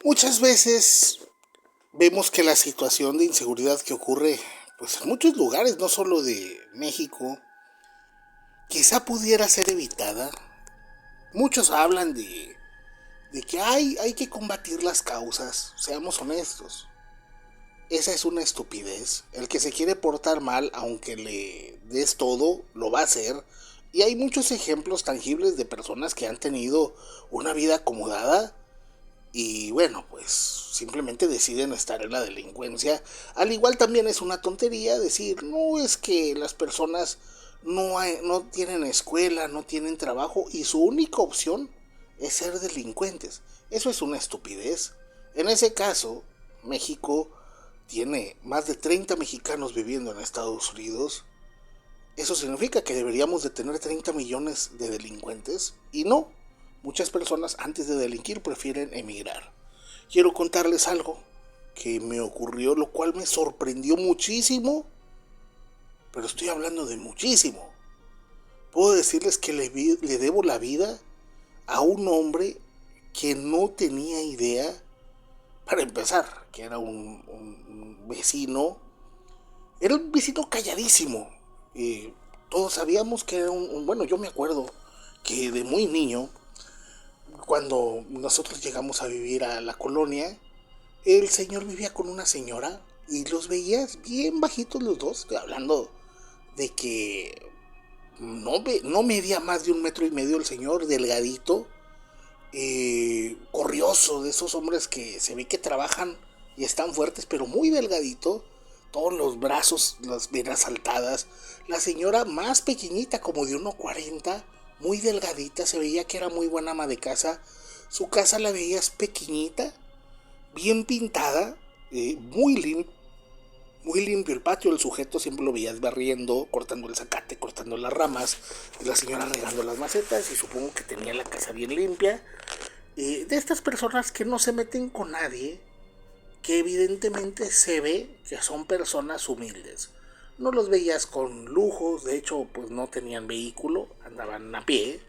Muchas veces vemos que la situación de inseguridad que ocurre pues en muchos lugares, no solo de México, quizá pudiera ser evitada. Muchos hablan de que hay que combatir las causas, seamos honestos. Esa es una estupidez. El que se quiere portar mal, aunque le des todo, lo va a hacer. Y hay muchos ejemplos tangibles de personas que han tenido una vida acomodada y bueno, pues simplemente deciden estar en la delincuencia. Al igual también es una tontería decir, no es que las personas no tienen escuela, no tienen trabajo y su única opción es ser delincuentes. Eso es una estupidez. En ese caso, México tiene más de 30 mexicanos viviendo en Estados Unidos. Eso significa que deberíamos de tener 30 millones de delincuentes y no. Muchas personas antes de delinquir prefieren emigrar. Quiero contarles algo que me ocurrió, lo cual me sorprendió muchísimo, pero estoy hablando de muchísimo. Puedo decirles que le debo la vida a un hombre que no tenía idea, para empezar, que era un vecino. Era un vecino calladísimo. Todos sabíamos que era bueno, yo me acuerdo que de muy niño, cuando nosotros llegamos a vivir a la colonia, el señor vivía con una señora y los veías bien bajitos los dos, estoy hablando de que no medía más de 1,5 metros el señor, delgadito, corrioso, de esos hombres que se ve que trabajan y están fuertes, pero muy delgadito, todos los brazos, las venas saltadas. La señora más pequeñita, como de 1,40, muy delgadita, se veía que era muy buena ama de casa. Su casa la veías pequeñita, bien pintada, muy limpio el patio. El sujeto siempre lo veías barriendo, cortando el zacate, cortando las ramas, y la señora regando las macetas, y supongo que tenía la casa bien limpia. De estas personas que no se meten con nadie, que evidentemente se ve que son personas humildes. No los veías con lujos, de hecho pues no tenían vehículo, andaban a pie.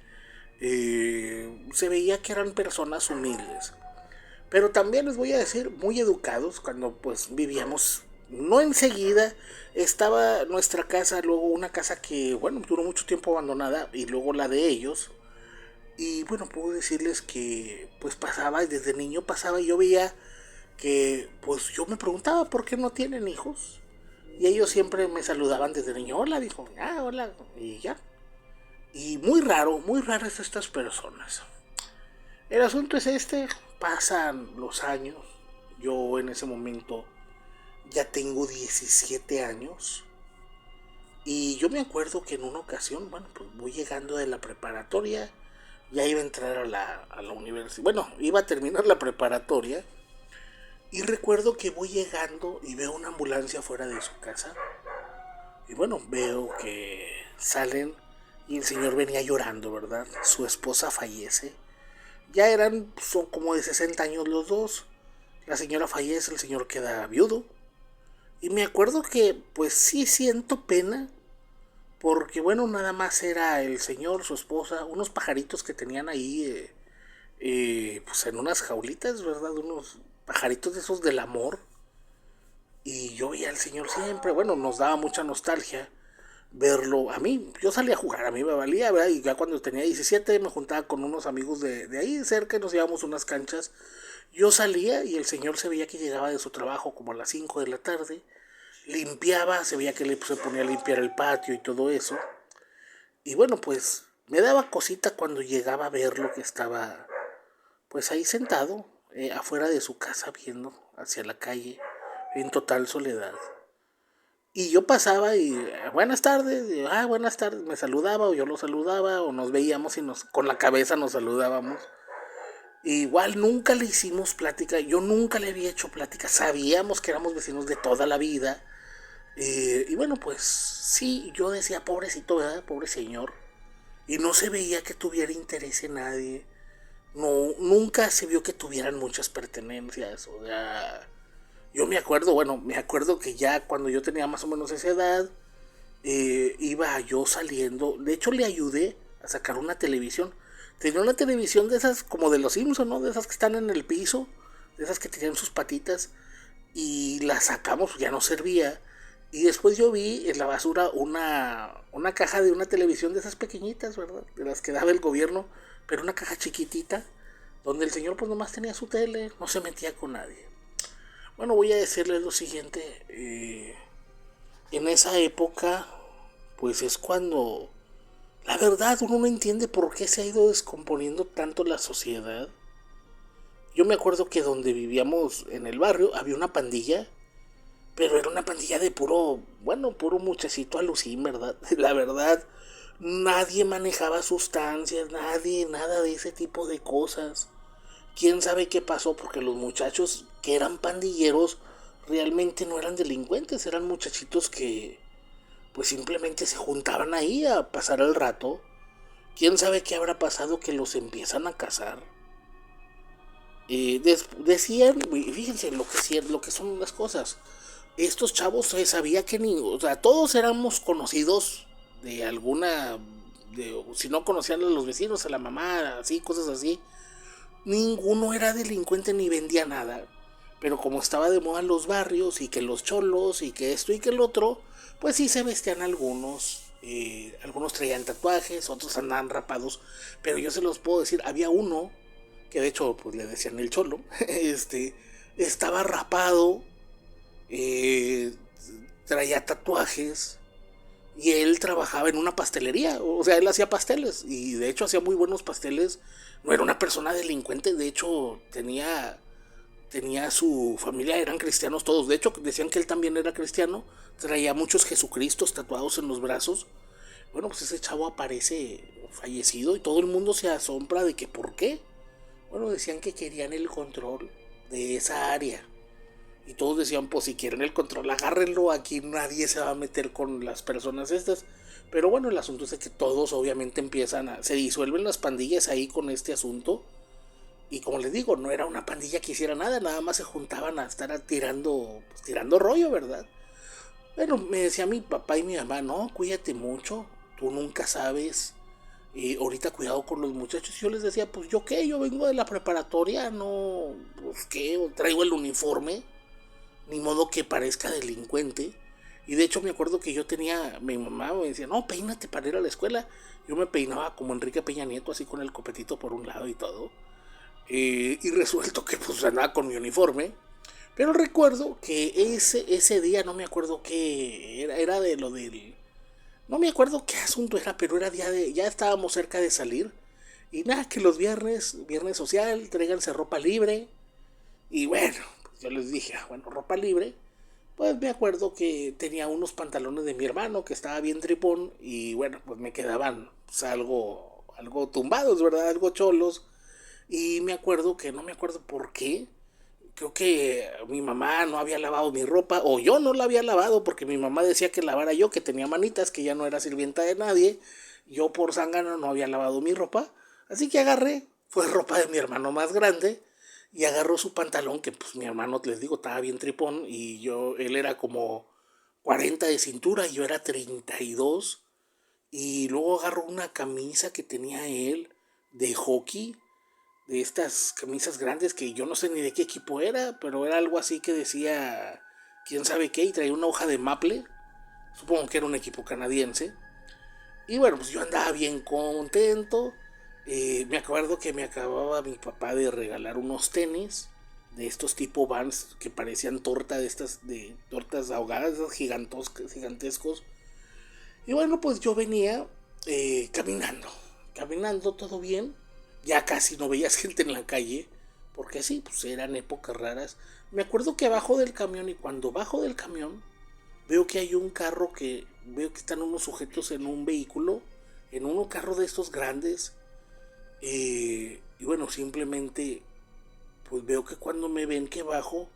Se veía que eran personas humildes. Pero también les voy a decir, muy educados, cuando pues vivíamos, no enseguida, estaba nuestra casa, luego una casa que, bueno, duró mucho tiempo abandonada, y luego la de ellos. Y bueno, puedo decirles que pues pasaba, y desde niño pasaba, y yo veía que pues yo me preguntaba por qué no tienen hijos. Y ellos siempre me saludaban desde niño, hola, dijo, ah, hola, y ya. Y muy raras estas personas. El asunto es este, pasan los años, yo en ese momento ya tengo 17 años, y yo me acuerdo que en una ocasión, bueno, pues voy llegando de la preparatoria, ya iba a entrar a la universidad, bueno, iba a terminar la preparatoria, y recuerdo que voy llegando y veo una ambulancia fuera de su casa, y bueno, veo que salen y el señor venía llorando, ¿verdad? Su esposa fallece. Ya son como de 60 años los dos. La señora fallece, el señor queda viudo. Y me acuerdo que pues sí siento pena, porque bueno, nada más era el señor, su esposa, unos pajaritos que tenían ahí, pues en unas jaulitas, ¿verdad? Unos pajaritos de esos del amor. Y yo veía al señor siempre, bueno, nos daba mucha nostalgia verlo. A mí, yo salía a jugar, a mí me valía, ¿verdad? Y ya cuando tenía 17 me juntaba con unos amigos de ahí cerca y nos íbamos a unas canchas. Yo salía y el señor se veía que llegaba de su trabajo como a las 5 de la tarde, limpiaba, se veía que se ponía a limpiar el patio y todo eso. Y bueno, pues me daba cosita cuando llegaba a verlo, que estaba pues ahí sentado, afuera de su casa, viendo hacia la calle en total soledad. Y yo pasaba y buenas tardes, y, buenas tardes, me saludaba o yo lo saludaba o nos veíamos y con la cabeza nos saludábamos. Igual nunca le hicimos plática, yo nunca le había hecho plática, sabíamos que éramos vecinos de toda la vida. Y bueno, pues sí, yo decía, pobrecito, ¿verdad? Pobre señor. Y no se veía que tuviera interés en nadie. No, nunca se vio que tuvieran muchas pertenencias. O sea, yo me acuerdo que ya cuando yo tenía más o menos esa edad, iba yo saliendo. De hecho, le ayudé a sacar una televisión. Tenía una televisión de esas como de los Simpsons, ¿no? De esas que están en el piso, de esas que tenían sus patitas, y las sacamos, ya no servía. Y después yo vi en la basura una caja de una televisión de esas pequeñitas, ¿verdad? De las que daba el gobierno, pero una caja chiquitita, donde el señor pues nomás tenía su tele, no se metía con nadie. Bueno, voy a decirles lo siguiente, en esa época, pues es cuando, la verdad, uno no entiende por qué se ha ido descomponiendo tanto la sociedad. Yo me acuerdo que donde vivíamos en el barrio había una pandilla, pero era una pandilla de puro, bueno, puro muchachito alucín, ¿verdad? La verdad, nadie manejaba sustancias, nadie, nada de ese tipo de cosas. ¿Quién sabe qué pasó? Porque los muchachos que eran pandilleros realmente no eran delincuentes, eran muchachitos que pues simplemente se juntaban ahí a pasar el rato. ¿Quién sabe qué habrá pasado que los empiezan a cazar? Decían, fíjense lo que son las cosas. Estos chavos sabía que ni, o sea, todos éramos conocidos de alguna, si no conocían a los vecinos, a la mamá, así, cosas así. Ninguno era delincuente ni vendía nada. Pero como estaba de moda en los barrios y que los cholos y que esto y que el otro, pues sí se vestían algunos. Algunos traían tatuajes, otros andaban rapados. Pero yo se los puedo decir, había uno que de hecho pues le decían el cholo, estaba rapado, eh, traía tatuajes y él trabajaba en una pastelería, o sea, él hacía pasteles y de hecho hacía muy buenos pasteles. No era una persona delincuente, de hecho tenía su familia, eran cristianos todos, de hecho decían que él también era cristiano, traía muchos Jesucristos tatuados en los brazos. Bueno, pues ese chavo aparece fallecido y todo el mundo se asombra de que por qué. Bueno, decían que querían el control de esa área. Y todos decían, pues si quieren el control, agárrenlo, aquí nadie se va a meter con las personas estas. Pero bueno, el asunto es que todos obviamente se disuelven las pandillas ahí con este asunto. Y como les digo, no era una pandilla que hiciera nada, nada más se juntaban a estar tirando, pues, tirando rollo, ¿verdad? Bueno, me decía mi papá y mi mamá, no, cuídate mucho, tú nunca sabes. Y ahorita cuidado con los muchachos. Yo les decía, pues yo qué, yo vengo de la preparatoria, no, pues qué, traigo el uniforme, ni modo que parezca delincuente. Y de hecho me acuerdo que yo tenía, mi mamá me decía, no, peínate para ir a la escuela. Yo me peinaba como Enrique Peña Nieto, así con el copetito por un lado y todo. Y resuelto que pues andaba con mi uniforme. Pero recuerdo que ese día, no me acuerdo qué, era de lo del... No me acuerdo qué asunto era, pero era día de... Ya estábamos cerca de salir. Y nada, que los viernes social, tráiganse ropa libre. Y bueno, pues yo les dije, bueno, ropa libre. Pues me acuerdo que tenía unos pantalones de mi hermano que estaba bien tripón. Y bueno, pues me quedaban pues, algo tumbados, ¿verdad? Algo cholos. Y me acuerdo que no me acuerdo por qué. Creo que mi mamá no había lavado mi ropa, o yo no la había lavado, porque mi mamá decía que lavara yo, que tenía manitas, que ya no era sirvienta de nadie. Yo por zángano no había lavado mi ropa. Así que agarré, fue ropa de mi hermano más grande, y agarró su pantalón, que pues mi hermano, les digo, estaba bien tripón, y él era como 40 de cintura, y yo era 32. Y luego agarró una camisa que tenía él de hockey, de estas camisas grandes que yo no sé ni de qué equipo era, pero era algo así que decía quién sabe qué y traía una hoja de maple, supongo que era un equipo canadiense. Y bueno, pues yo andaba bien contento. Me acuerdo que me acababa mi papá de regalar unos tenis de estos tipo Vans que parecían torta de tortas ahogadas, gigantescos. Y bueno, pues yo venía caminando todo bien. Ya casi no veías gente en la calle, porque sí, pues eran épocas raras. Me acuerdo que abajo del camión, y cuando bajo del camión, veo que hay un carro veo que están unos sujetos en un vehículo, en un carro de estos grandes. Y bueno, simplemente, pues veo que cuando me ven que bajo,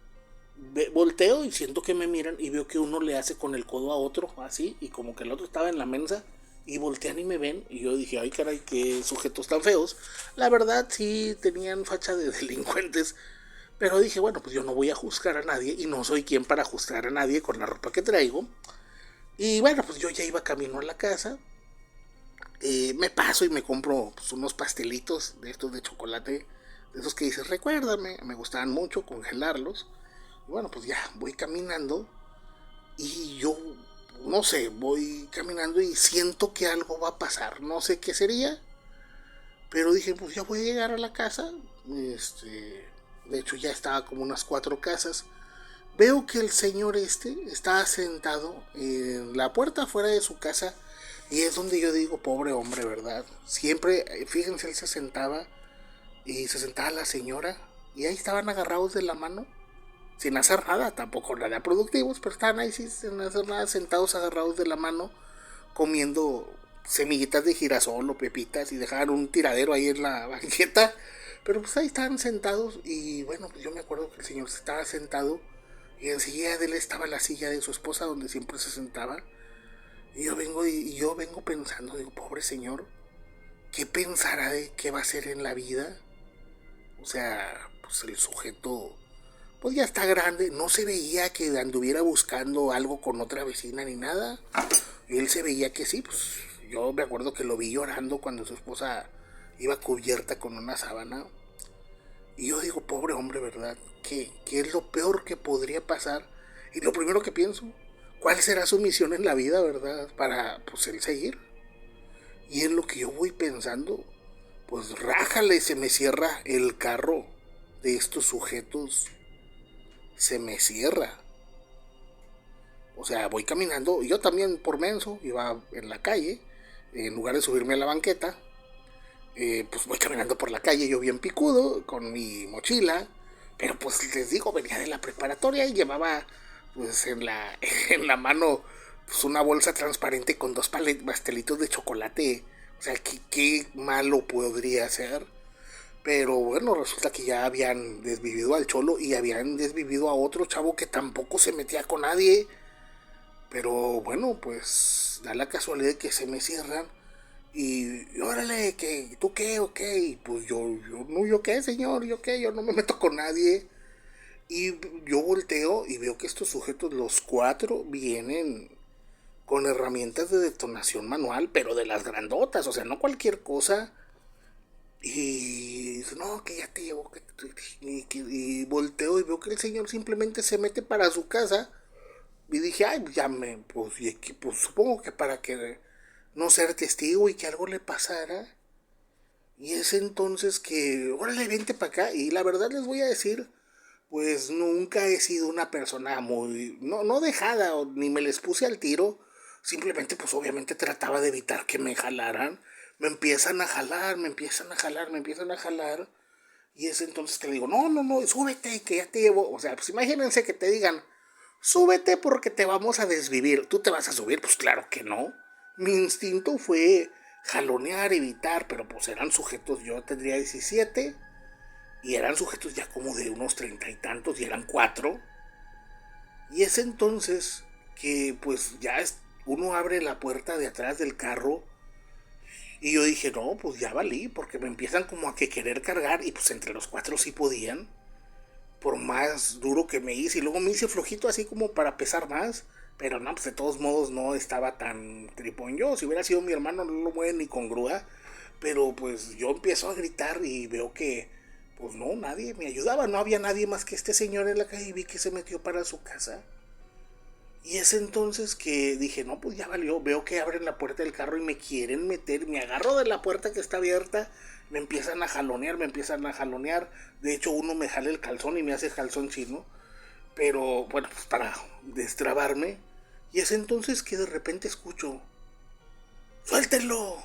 volteo y siento que me miran y veo que uno le hace con el codo a otro, así, y como que el otro estaba en la mesa, y voltean y me ven, y yo dije, ay caray, qué sujetos tan feos. La verdad sí tenían facha de delincuentes, pero dije, bueno, pues yo no voy a juzgar a nadie, y no soy quien para juzgar a nadie con la ropa que traigo. Y bueno, pues yo ya iba camino a la casa, me paso y me compro pues, unos pastelitos de estos de chocolate, de esos que dices, recuérdame, me gustaban mucho congelarlos. Y bueno, pues ya voy caminando y yo, no sé, voy caminando y siento que algo va a pasar, no sé qué sería, pero dije, pues ya voy a llegar a la casa. De hecho ya estaba como unas 4 casas. Veo que el señor está sentado en la puerta afuera de su casa y es donde yo digo, pobre hombre, ¿verdad? Siempre, fíjense, él se sentaba y se sentaba la señora y ahí estaban agarrados de la mano, sin hacer nada, tampoco nada productivos, pero estaban ahí sin hacer nada, sentados agarrados de la mano, comiendo semillitas de girasol o pepitas y dejaban un tiradero ahí en la banqueta, pero pues ahí estaban sentados y bueno, pues yo me acuerdo que el señor estaba sentado y enseguida de él estaba la silla de su esposa donde siempre se sentaba y yo vengo pensando, digo, pobre señor, ¿qué pensará de qué va a hacer en la vida? O sea, pues el sujeto pues ya está grande, no se veía que anduviera buscando algo con otra vecina ni nada. Él se veía que sí, pues yo me acuerdo que lo vi llorando cuando su esposa iba cubierta con una sábana. Y yo digo, pobre hombre, ¿verdad? ¿Qué es lo peor que podría pasar? Y lo primero que pienso, ¿cuál será su misión en la vida, verdad? Para, pues, él seguir. Y en lo que yo voy pensando, pues rájale, se me cierra el carro de estos sujetos. Se me cierra. O sea, voy caminando, yo también por menso, iba en la calle, en lugar de subirme a la banqueta, pues voy caminando por la calle, yo bien picudo, con mi mochila, pero pues les digo, venía de la preparatoria y llevaba pues en la mano pues una bolsa transparente con 2 pastelitos de chocolate. O sea, ¿qué malo podría ser? Pero bueno, resulta que ya habían desvivido al cholo y habían desvivido a otro chavo que tampoco se metía con nadie. Pero bueno, pues da la casualidad que se me cierran y órale, que ¿tú qué o qué? Y pues yo no, yo qué, señor, yo qué, yo no me meto con nadie. Y yo volteo y veo que estos sujetos, los 4, vienen con herramientas de detonación manual, pero de las grandotas, o sea, no cualquier cosa. Y dice, no, que ya te llevo. Y volteo y veo que el señor simplemente se mete para su casa. Y dije, ay, pues supongo que para que no ser testigo y que algo le pasara. Y es entonces que, órale, vente para acá. Y la verdad les voy a decir, pues nunca he sido una persona muy, no dejada, ni me les puse al tiro. Simplemente, pues obviamente trataba de evitar que me jalaran. Me empiezan a jalar, me empiezan a jalar, me empiezan a jalar. Y es entonces que le digo, no, no, no, súbete, que ya te llevo. O sea, pues imagínense que te digan, súbete porque te vamos a desvivir. ¿Tú te vas a subir? Pues claro que no. Mi instinto fue jalonear, evitar, pero pues eran sujetos, yo tendría 17 y eran sujetos ya como de unos 30 y tantos y eran 4. Y es entonces que pues ya uno abre la puerta de atrás del carro y yo dije, no, pues ya valí, porque me empiezan como a que querer cargar y pues entre los 4 sí podían, por más duro que me hice. Y luego me hice flojito así como para pesar más. Pero no, pues de todos modos no estaba tan tripón yo. Si hubiera sido mi hermano no lo mueve ni con grúa. Pero pues yo empiezo a gritar y veo que pues no, nadie me ayudaba. No había nadie más que este señor en la calle y vi que se metió para su casa. Y es entonces que dije, no, pues ya valió. Veo que abren la puerta del carro y me quieren meter. Me agarro de la puerta que está abierta. Me empiezan a jalonear, me empiezan a jalonear. De hecho, uno me jala el calzón y me hace calzón chino. Pero bueno, pues para destrabarme. Y es entonces que de repente escucho, ¡suéltenlo!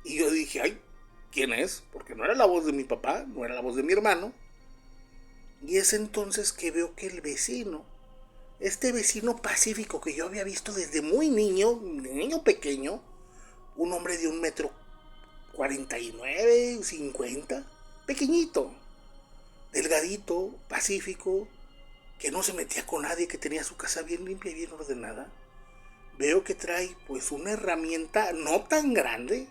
Y yo dije, ay, ¿quién es? Porque no era la voz de mi papá, no era la voz de mi hermano. Y es entonces que veo que el vecino, este vecino pacífico que yo había visto desde muy niño, niño pequeño, un hombre de 1,49 m, 50, pequeñito, delgadito, pacífico, que no se metía con nadie, que tenía su casa bien limpia y bien ordenada. Veo que trae pues una herramienta no tan grande,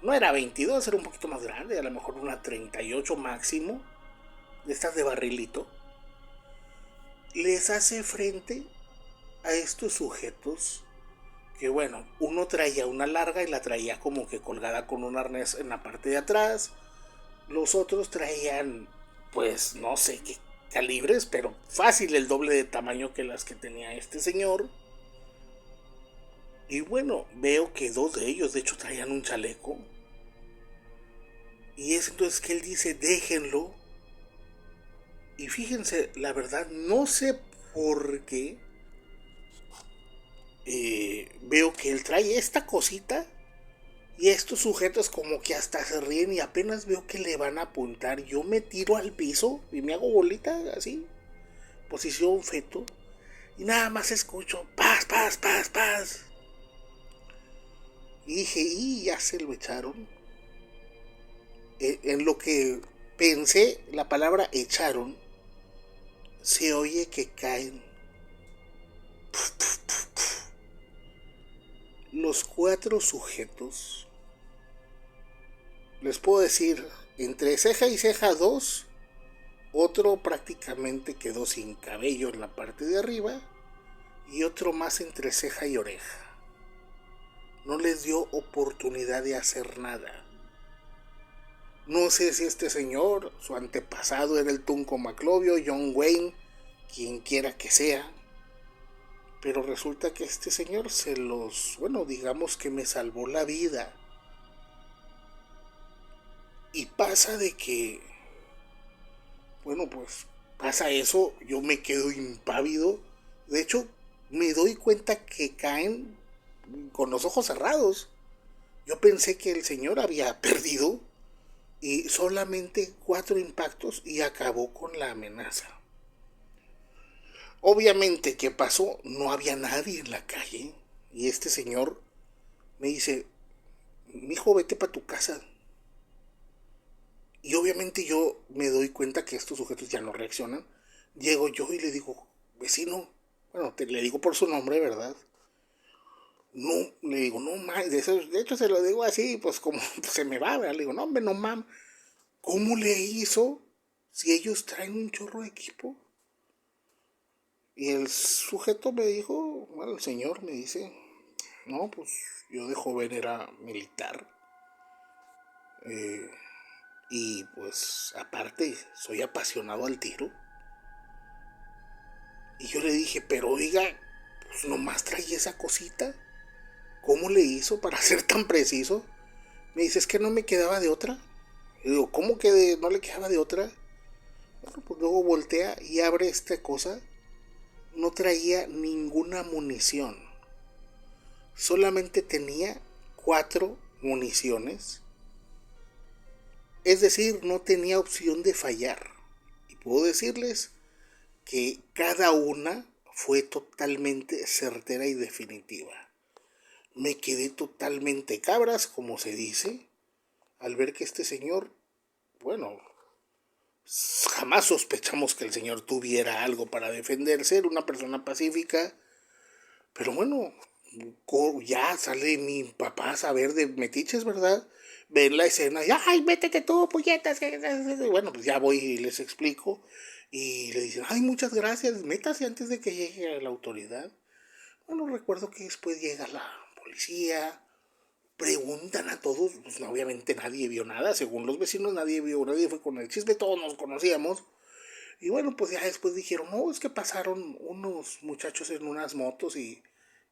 no era 22, era un poquito más grande, a lo mejor una 38 máximo, de estas de barrilito. Les hace frente a estos sujetos que bueno, uno traía una larga y la traía como que colgada con un arnés en la parte de atrás. Los otros traían, pues no sé qué calibres, pero fácil el doble de tamaño que las que tenía este señor. Y bueno, veo que dos de ellos de hecho traían un chaleco. Y es entonces que él dice, déjenlo. Y fíjense, la verdad, no sé por qué veo que él trae esta cosita y estos sujetos como que hasta se ríen y apenas veo que le van a apuntar. Yo me tiro al piso y me hago bolita así, posición feto. Y nada más escucho, paz, paz, paz, paz. Y dije, y ya se lo echaron. En lo que pensé, la palabra echaron, se oye que caen los cuatro sujetos. Les puedo decir, entre ceja y ceja dos, otro prácticamente quedó sin cabello en la parte de arriba y otro más entre ceja y oreja. No les dio oportunidad de hacer nada. No sé si este señor, su antepasado era el Tunco Maclovio, John Wayne, quien quiera que sea, pero resulta que este señor bueno, digamos que me salvó la vida. Y pasa de que, bueno, pues pasa eso, yo me quedo impávido. De hecho, me doy cuenta que caen con los ojos cerrados. Yo pensé que el señor había perdido y solamente 4 impactos y acabó con la amenaza. Obviamente, ¿qué pasó? No había nadie en la calle y este señor me dice, mijo, vete para tu casa. Y obviamente yo me doy cuenta que estos sujetos ya no reaccionan. Llego yo y le digo, vecino, bueno, le digo por su nombre, ¿verdad? No, le digo, no mames, de hecho se lo digo así, pues como se me va, ¿verdad? Le digo, no, hombre, no mames, ¿cómo le hizo si ellos traen un chorro de equipo? Y el sujeto me dijo, bueno, el señor me dice, no, pues yo de joven era militar. Eh, y pues aparte soy apasionado al tiro. Y yo le dije, pero oiga, pues nomás traía esa cosita. ¿Cómo le hizo para ser tan preciso? Me dice, es que no me quedaba de otra. Y digo, ¿cómo que no le quedaba de otra? Bueno, pues luego voltea y abre esta cosa. No traía ninguna munición. Solamente tenía 4 municiones. Es decir, no tenía opción de fallar. Y puedo decirles que cada una fue totalmente certera y definitiva. Me quedé totalmente cabras, como se dice, al ver que este señor, bueno, jamás sospechamos que el señor tuviera algo para defenderse, era una persona pacífica, pero bueno, ya sale mi papá a saber de metiches, ¿verdad? Ven la escena y, ay, métete tú, puñetas. Bueno, pues ya voy y les explico. Y le dicen, ay, muchas gracias, métase antes de que llegue la autoridad. Bueno, recuerdo que después llega la policía, preguntan a todos, pues obviamente nadie vio nada, según los vecinos nadie fue con el chisme, todos nos conocíamos. Y bueno, pues ya después dijeron, no, es que pasaron unos muchachos en unas motos y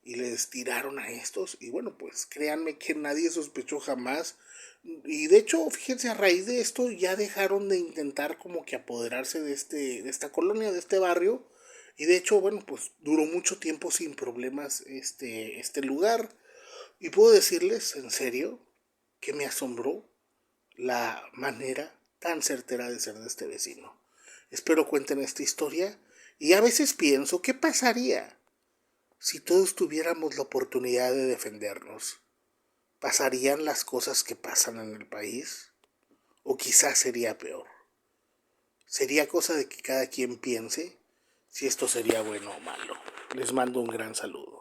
les tiraron a estos. Y bueno, pues créanme que nadie sospechó jamás. Y de hecho, fíjense, a raíz de esto ya dejaron de intentar como que apoderarse de esta colonia, de este barrio. Y de hecho, bueno, pues duró mucho tiempo sin problemas este lugar. Y puedo decirles, en serio, que me asombró la manera tan certera de ser de este vecino. Espero cuenten esta historia y a veces pienso, ¿qué pasaría si todos tuviéramos la oportunidad de defendernos? ¿Pasarían las cosas que pasan en el país? ¿O quizás sería peor? Sería cosa de que cada quien piense si esto sería bueno o malo. Les mando un gran saludo.